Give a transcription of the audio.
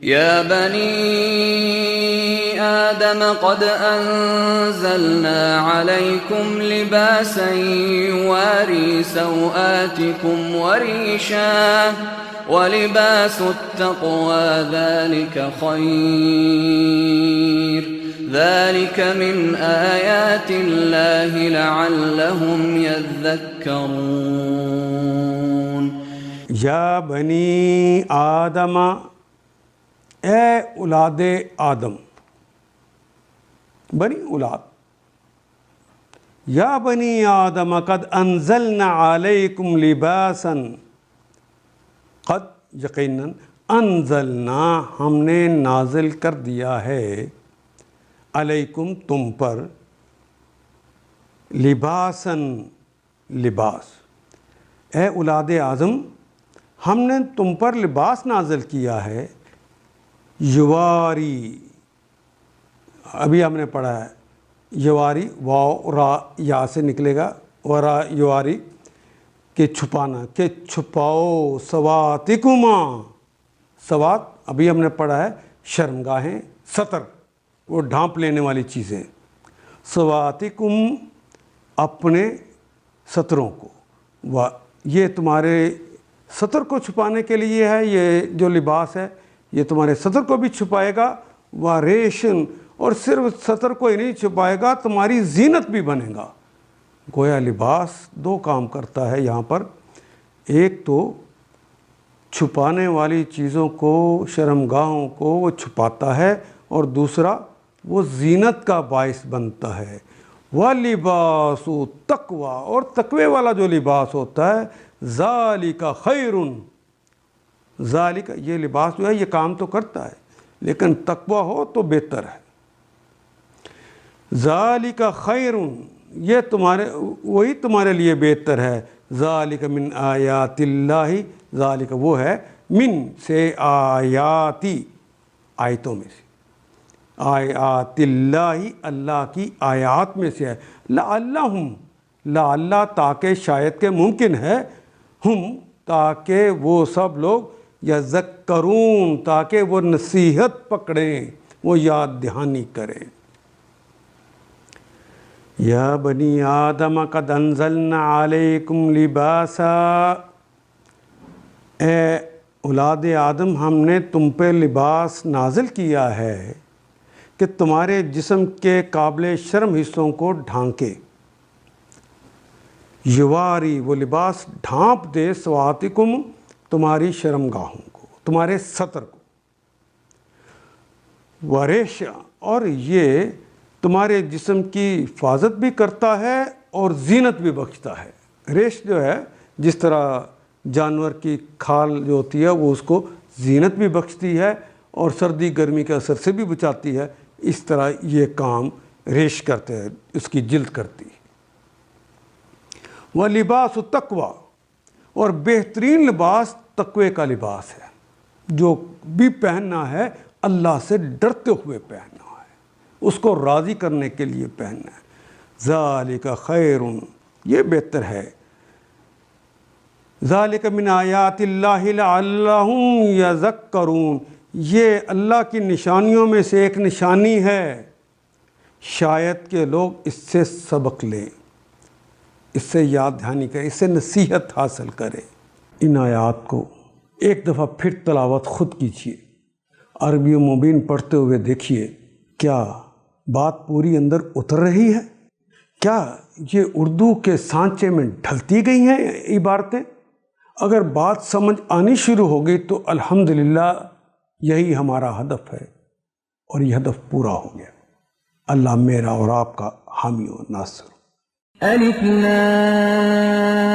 يا بني آدم قد أنزلنا عليكم لباسا يواري سوآتكم وريشا ولباس التقوى ذلك خير ذلك من آيات الله لعلهم يذكرون. یا بنی آدم، اے اولاد آدم، بنی اولاد. یا بنی آدم قد انزلنا علیکم لباسا، قد یقیناً، انزلنا ہم نے نازل کر دیا ہے، علیکم تم پر، لباسا لباس. اے اولاد آدم، ہم نے تم پر لباس نازل کیا ہے، یواری، ابھی ہم نے پڑھا ہے یواری، واو را یا سے نکلے گا، ورا یواری کہ چھپانا، کہ چھپاؤ، سواتکما، سوات ابھی ہم نے پڑھا ہے شرمگاہیں، ستر وہ ڈھانپ لینے والی چیزیں، سواتکم اپنے ستروں کو، یہ تمہارے ستر کو چھپانے کے لیے ہے. یہ جو لباس ہے یہ تمہارے ستر کو بھی چھپائے گا، وریشن، اور صرف ستر کو ہی نہیں چھپائے گا، تمہاری زینت بھی بنے گا. گویا لباس دو کام کرتا ہے یہاں پر، ایک تو چھپانے والی چیزوں کو، شرمگاہوں کو وہ چھپاتا ہے، اور دوسرا وہ زینت کا باعث بنتا ہے. وَلِبَاسُ تقویٰ، اور تقوی والا جو لباس ہوتا ہے، ذَلِكَ خَيْرٌ، ذَلِكَ یہ لباس جو ہے یہ کام تو کرتا ہے لیکن تقوی ہو تو بہتر ہے. ذَلِكَ خَيْرٌ، یہ وہی تمہارے لیے بہتر ہے. ذَلِكَ مِنْ آیاتِ اللّہ، ذَلِكَ وہ ہے، من سے آیاتی، آیتوں میں سے، آیات اللہ، اللہ کی آیات میں سے ہے. لعلہم، لعلہ تاکہ شاید کہ ممکن ہے، ہم تاکہ وہ سب لوگ، یذکرون تاکہ وہ نصیحت پکڑیں، وہ یاد دہانی کریں. یا بنی آدم قد انزلنا علیکم لباسا، اے اولاد آدم ہم نے تم پہ لباس نازل کیا ہے کہ تمہارے جسم کے قابل شرم حصوں کو ڈھانکے. یواری وہ لباس ڈھانپ دے، سواتکم تمہاری شرمگاہوں کو، تمہارے ستر کو. وریشا، اور یہ تمہارے جسم کی حفاظت بھی کرتا ہے اور زینت بھی بخشتا ہے. ریش جو ہے جس طرح جانور کی کھال جو ہوتی ہے وہ اس کو زینت بھی بخشتی ہے اور سردی گرمی کے اثر سے بھی بچاتی ہے، اس طرح یہ کام ریش کرتے ہیں، اس کی جلد کرتی ہے. وَلِبَاسُ التَّقْوَىٰ، اور بہترین لباس تقوی کا لباس ہے، جو بھی پہننا ہے اللہ سے ڈرتے ہوئے پہننا ہے، اس کو راضی کرنے کے لیے پہننا ہے. ذَلِكَ خَيْرٌ، یہ بہتر ہے. ذَلِكَ مِنْ آیاتِ اللّہ لَعَلَّهُمْ یذکرون، یہ اللہ کی نشانیوں میں سے ایک نشانی ہے، شاید کہ لوگ اس سے سبق لیں، اس سے یاد دہانی کریں، اس سے نصیحت حاصل کریں. ان آیات کو ایک دفعہ پھر تلاوت خود کیجیے، عربی و مبین پڑھتے ہوئے دیکھیے کیا بات پوری اندر اتر رہی ہے، کیا یہ اردو کے سانچے میں ڈھلتی گئی ہیں عبارتیں. اگر بات سمجھ آنی شروع ہو گئی تو الحمدللہ یہی ہمارا ہدف ہے، اور یہ ہدف پورا ہو گیا. اللہ میرا اور آپ کا حامی و ناصر. الف لام